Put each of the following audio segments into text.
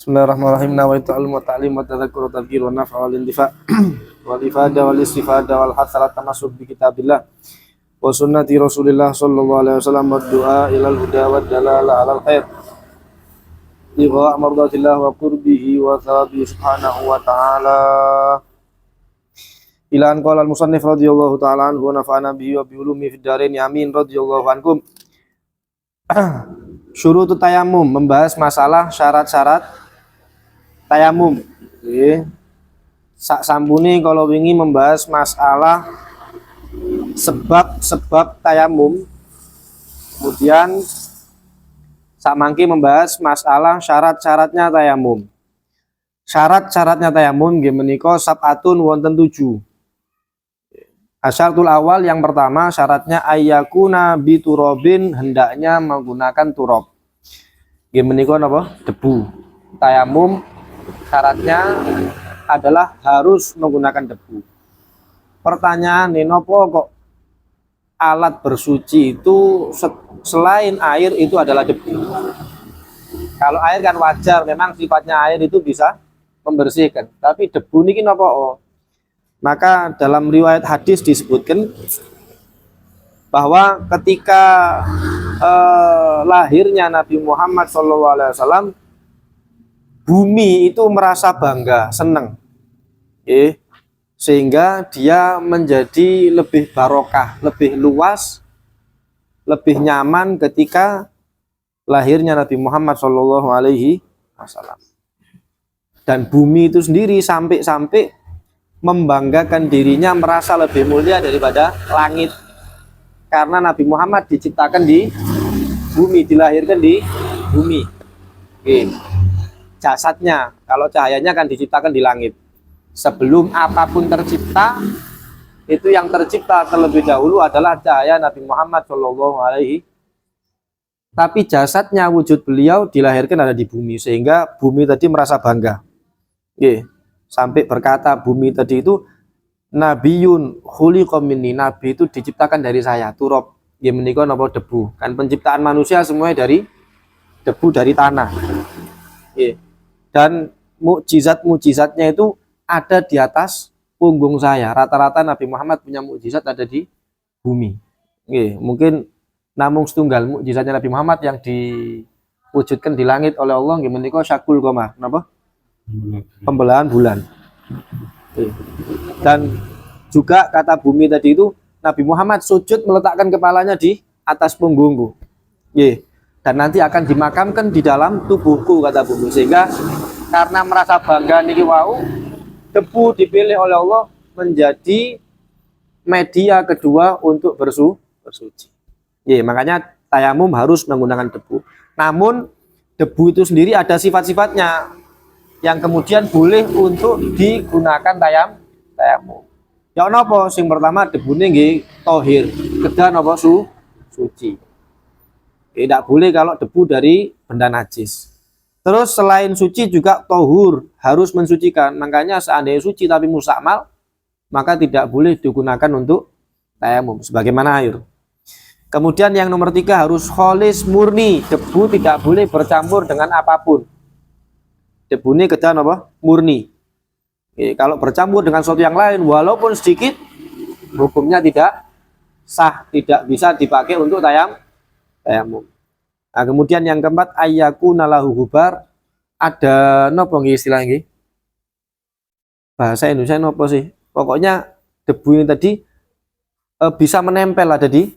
Bismillahirrahmanirrahim. Nawaitu al ta'lim wa tadhakkur wa tadhkir wa naf'a wal intifa' wal ifada wal istifada wal hasalat tamasuk bi kitabillah wa sunnati Rasulillah sallallahu alaihi wasallam wa du'a ilal huda wa dalala alal khair ligha mardatillah wa qurbihi wa thawabi subhanahu wa ta'ala ila an qala al musannif radhiyallahu ta'ala anhu wa nafa'ana bihi wa bi ulumi fid dharain amin radhiyallahu ankum. Syurutu tayamum, membahas masalah syarat-syarat tayamum. Sak sampune kalau wingi membahas masalah sebab-sebab tayamum. Kemudian sak mangke membahas masalah syarat-syaratnya tayamum. Syarat-syaratnya tayamum nggih menika sab'atun wonten 7. Asyaratul awal yang pertama syaratnya ayyakuna biturobin, hendaknya menggunakan turab. Nggih menika napa? Debu. Tayamum syaratnya adalah harus menggunakan debu. Pertanyaan napa kok alat bersuci itu selain air itu adalah debu? Kalau air kan wajar, memang sifatnya air itu bisa membersihkan. Tapi debu niki napa? Maka dalam riwayat hadis disebutkan bahwa ketika lahirnya Nabi Muhammad SAW, bumi itu merasa bangga, senang, sehingga dia menjadi lebih barokah, lebih luas, lebih nyaman ketika lahirnya Nabi Muhammad SAW. Dan bumi itu sendiri sampai membanggakan dirinya, merasa lebih mulia daripada langit, karena Nabi Muhammad diciptakan di bumi, dilahirkan di bumi. Jasadnya, kalau cahayanya kan diciptakan di langit. Sebelum apapun tercipta, itu yang tercipta terlebih dahulu adalah cahaya Nabi Muhammad SAW. Tapi jasadnya, wujud beliau dilahirkan ada di bumi, sehingga bumi tadi merasa bangga. Sampai berkata bumi tadi itu Nabiyun khuliqa minni, nabi itu diciptakan dari saya, turab. Ya menika napa? Debu. Kan penciptaan manusia semuanya dari debu, dari tanah. Dan mukjizat-mukjizatnya itu ada di atas punggung saya. Rata-rata Nabi Muhammad punya mukjizat ada di bumi. Mungkin namung setunggal mukjizatnya Nabi Muhammad yang diwujudkan di langit oleh Allah nggih menika syakul qamar. Napa? Pembelahan bulan. Dan juga kata bumi tadi itu Nabi Muhammad sujud meletakkan kepalanya di atas punggungku. Dan nanti akan dimakamkan di dalam tubuhku, kata bumi. Sehingga karena merasa bangga niki wau, debu dipilih oleh Allah menjadi media kedua untuk bersuci. Makanya tayamum harus menggunakan debu. Namun debu itu sendiri ada sifat-sifatnya yang kemudian boleh untuk digunakan tayamum. Ya napa? Sing pertama debune nggih tohir, kedah napa suci. Tidak boleh kalau debu dari benda najis. Terus selain suci juga tohur, harus mensucikan. Makanya seandainya suci tapi musakmal, maka tidak boleh digunakan untuk tayamum sebagaimana air. Kemudian yang nomor 3 harus kholis murni, debu tidak boleh bercampur dengan apapun. Debu ini kedah apa? Murni. Kalau bercampur dengan sesuatu yang lain walaupun sedikit, hukumnya tidak sah, tidak bisa dipakai untuk tayamum. Nah, kemudian yang keempat ayyakuna lahu gubar, ada napa nggih istilah nggih? Bahasa Indonesia napa sih? Pokoknya debu ini tadi bisa menempel ada di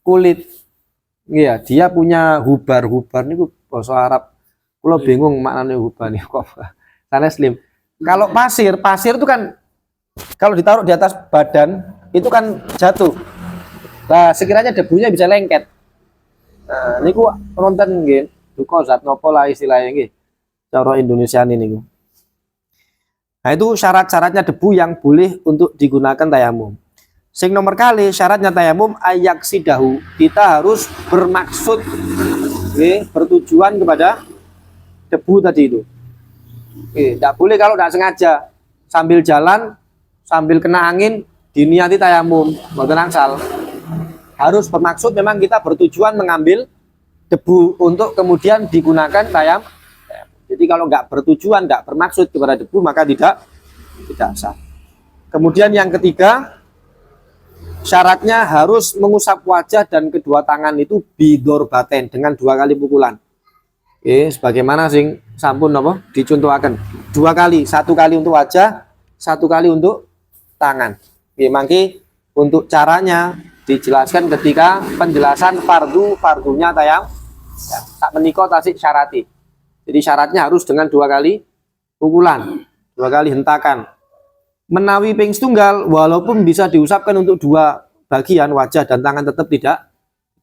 kulit. Iya, dia punya hubar niku bahasa Arab. Kalau bingung maknanya hubar nih kok sana slim. Kalau pasir itu kan kalau ditaruh di atas badan itu kan jatuh. Nah, sekiranya debunya bisa lengket. Nah, niku nonton nggih, duka zat nopo lah istilahnya nggih. Cara Indonesia ini niku. Nah, itu syarat-syaratnya debu yang boleh untuk digunakan tayamum. Sing nomor kali syaratnya tayamum ayaksidahu. Kita harus bermaksud bertujuan kepada debu tadi itu. Tidak boleh kalau tidak sengaja sambil jalan, sambil kena angin diniati tayamum, mboten angsal. Harus bermaksud memang kita bertujuan mengambil debu untuk kemudian digunakan tayamum. Jadi kalau nggak bertujuan, nggak bermaksud kepada debu, maka tidak sah. Kemudian yang ketiga, syaratnya harus mengusap wajah dan kedua tangan itu bidorbaten, dengan 2 kali pukulan. Oke, sebagaimana sing sampun apa dicontohaken. 2 kali, 1 kali untuk wajah, 1 kali untuk tangan. Oke, mangke untuk caranya dijelaskan ketika penjelasan fardunya tayang. Ya, tak menika tasik syarati. Jadi syaratnya harus dengan 2 kali pukulan, 2 kali hentakan. Menawi ping setunggal, walaupun bisa diusapkan untuk 2 bagian wajah dan tangan, tetap tidak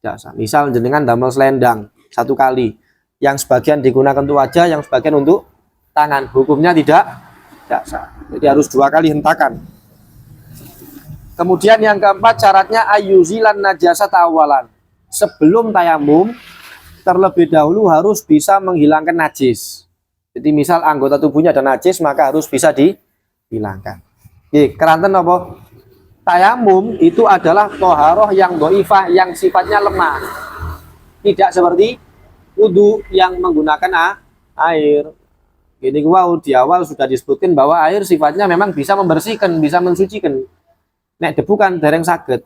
sah. Misal jenengan damel selendang 1 kali, yang sebagian digunakan untuk wajah, yang sebagian untuk tangan, hukumnya tidak sah. Jadi harus 2 kali hentakan. Kemudian yang keempat, syaratnya ayuzilan najasat awalan. Sebelum tayamum, terlebih dahulu harus bisa menghilangkan najis. Jadi misal anggota tubuhnya ada najis, maka harus bisa dihilangkan. Oke, keranten apa? Tayamum itu adalah toharoh yang doifah, yang sifatnya lemah. Tidak seperti wudu yang menggunakan air. Ini wow, di awal sudah disebutkan bahwa air sifatnya memang bisa membersihkan, bisa mensucikan. Nek debu kan dereng saged.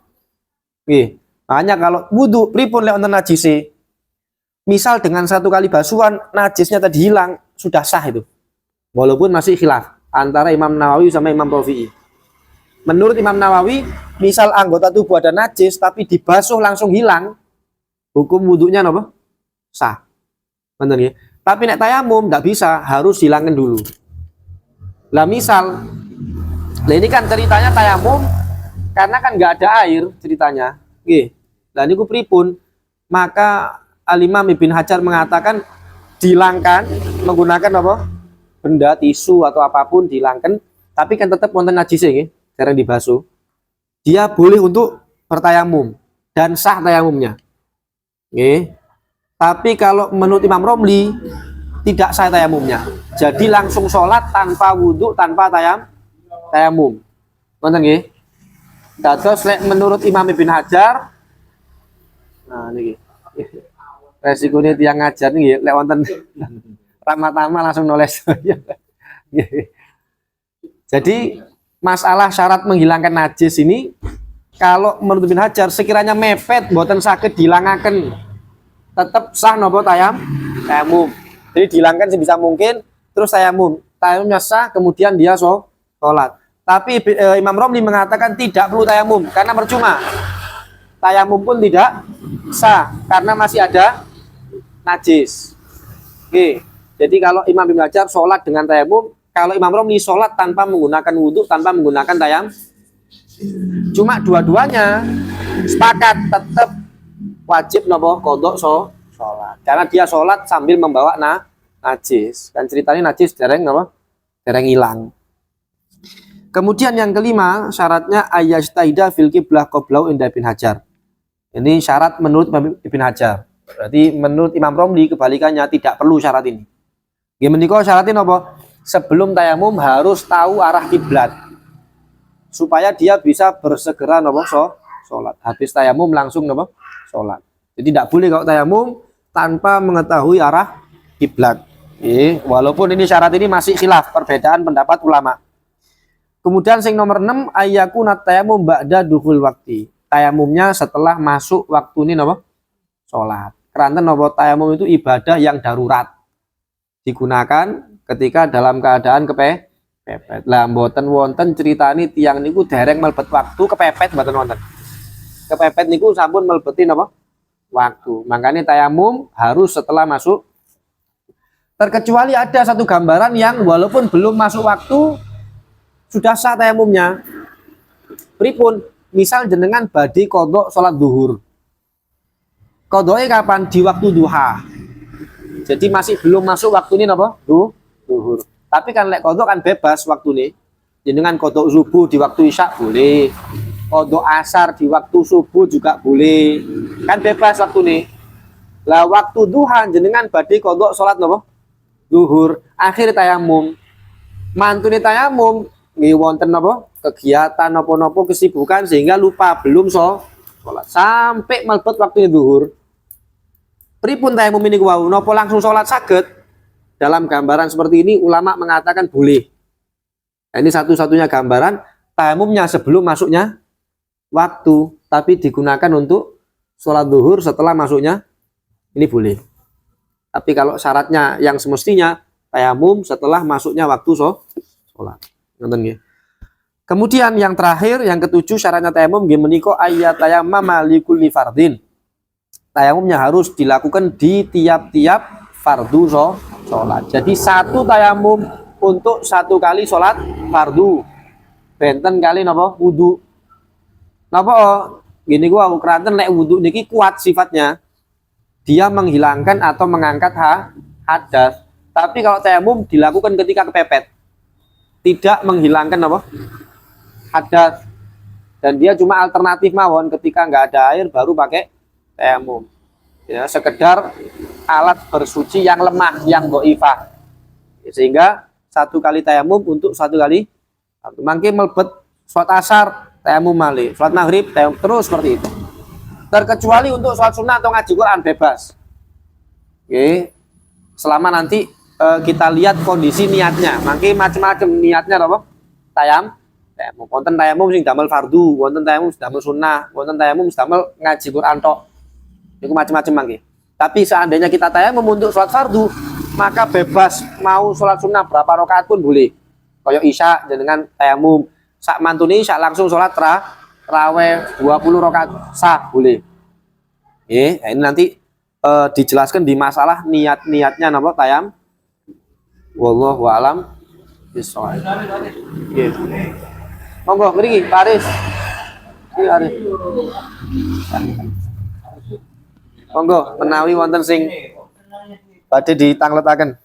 Oke, makanya kalau wudu pripun lek wonten najise, misal dengan 1 kali basuhan najisnya tadi hilang, sudah sah itu. Walaupun masih khilaf antara Imam Nawawi sama Imam Rafi'i. Menurut Imam Nawawi, misal anggota tubuh ada najis tapi dibasuh langsung hilang, hukum wudunya apa? Sah. Benar ya? Tapi nek tayamum enggak bisa, harus hilangkan dulu. Lah misal, nah ini kan ceritanya tayamum karena kan nggak ada air ceritanya. Nggih. Lah niku pripun? Maka Al-Imam Ibn Hajar mengatakan dihilangkan menggunakan apa? Benda tisu atau apapun dihilangkan, tapi kan tetap wonten najise nggih, jarang dibasuh. Dia boleh untuk bertayamum dan sah tayamumnya. Nggih. Tapi kalau menurut Imam Romli tidak sah tayamumnya. Jadi langsung sholat tanpa wudhu, tanpa tayamum. Wonten nggih? Dados menurut Imam Ibn Hajar, nah niki resikonya tiang ngajar nih, lek wonten tama-tama langsung nulis. Jadi masalah syarat menghilangkan najis ini, kalau menurut Ibn Hajar sekiranya mepet, boten saged dilangaken, tetap sah nopo tayamum. Jadi dihilangkan sebisa mungkin, terus tayamumnya sah, kemudian dia sholat. Tapi Imam Romli mengatakan tidak perlu tayamum karena percuma. Tayamum pun tidak sah karena masih ada najis. Oke. Jadi kalau Imam Ibn Hajar sholat dengan tayamum, kalau Imam Romli sholat tanpa menggunakan wudhu, tanpa menggunakan tayamum. Cuma dua-duanya sepakat tetap wajib nopo kodok sholat. Karena dia sholat sambil membawa najis. Dan ceritanya najis dereng hilang. Kemudian yang kelima, syaratnya ayyastaida fil qiblah qablau inda Ibn Hajar. Ini syarat menurut Ibn Hajar. Berarti menurut Imam Romli kebalikannya, tidak perlu syarat ini. Gimana kok syaratnya apa? Sebelum tayamum harus tahu arah kiblat. Supaya dia bisa bersegera sholat. Habis tayamum langsung sholat. Jadi tidak boleh kalau tayamum tanpa mengetahui arah kiblat. Walaupun ini syarat ini masih khilaf, perbedaan pendapat ulama. Kemudian sing nomor 6, ayyakuna tayamum ba'da dukhul waktu. Tayamumnya setelah masuk waktu ini sholat. Karena tayamum itu ibadah yang darurat. Digunakan ketika dalam keadaan kepepet. Lah mboten wonten ceritani tiang niku dereng melebet waktu kepepet mboten wonten. Kepepet niku sampun melebetin waktu. Makanya tayamum harus setelah masuk. Terkecuali ada satu gambaran yang walaupun belum masuk waktu sudah sah tayamumnya. Pripun? Misal jenengan badhe qodho salat zuhur. Qodhoe kapan? Di waktu duha. Jadi masih belum masuk waktu ini zuhur. Tapi kan lek qodho kan bebas waktu ini. Jenengan qodho subuh di waktu isya boleh. Qodho asar di waktu subuh juga boleh. Kan bebas waktu ini. Lah waktu duha jenengan badhe qodho salat zuhur. Akhir tayamum. Mantune tayamum nggih wonten kegiatan napa-napa kesibukan sehingga lupa belum sholat sampai melebet waktu zuhur. Pripun tayamum niku wau napa langsung sholat saged? dalam gambaran seperti ini ulama mengatakan boleh. Nah, ini satu-satunya gambaran tayamumnya sebelum masuknya waktu, tapi digunakan untuk sholat zuhur setelah masuknya, ini boleh. Tapi kalau syaratnya yang semestinya tayamum setelah masuknya waktu sholat. Nonton ya. Kemudian yang terakhir, yang ketujuh syaratnya tayamum nggih menika ayat tayammama likulli fardin. Tayamumnya harus dilakukan di tiap-tiap fardu sholat. Jadi satu tayamum untuk satu kali sholat fardu. Benten kali napa wudu. Napa gini gua aku keranten nek wudu niki kuat sifatnya. Dia menghilangkan atau mengangkat hadas. Tapi kalau tayamum dilakukan ketika kepepet. Tidak menghilangkan apa? Hadas. Dan dia cuma alternatif mawon ketika nggak ada air baru pakai tayamum. Ya, sekedar alat bersuci yang lemah, yang dhaifah. Sehingga satu kali tayamum untuk satu kali. Mangke melebet sholat asar, tayamum malih. Sholat maghrib, tayamum terus seperti itu. Terkecuali untuk sholat sunnah atau ngaji Quran bebas. Oke. Selama nanti kita lihat kondisi niatnya. Mangke macam-macam niatnya apa? Tayamum, wonten tayamum sing damel fardu, wonten tayamum damel sunnah, wonten tayamum damel ngaji Quran tok. Itu macam-macam mangke. Tapi seandainya kita tayamum untuk sholat fardu, maka bebas mau sholat sunnah berapa rakaat pun boleh. Kayak isya dengan tayamum, sak mantune isya langsung sholat raweh 20 rakaat sah boleh. Ini nanti dijelaskan di masalah niat-niatnya napa tayam. Wallahu a'lam bishawab. Nggih. Monggo mriki Pak Aris. Iki Aris. Monggo menawi wonten sing badhe ditangletaken.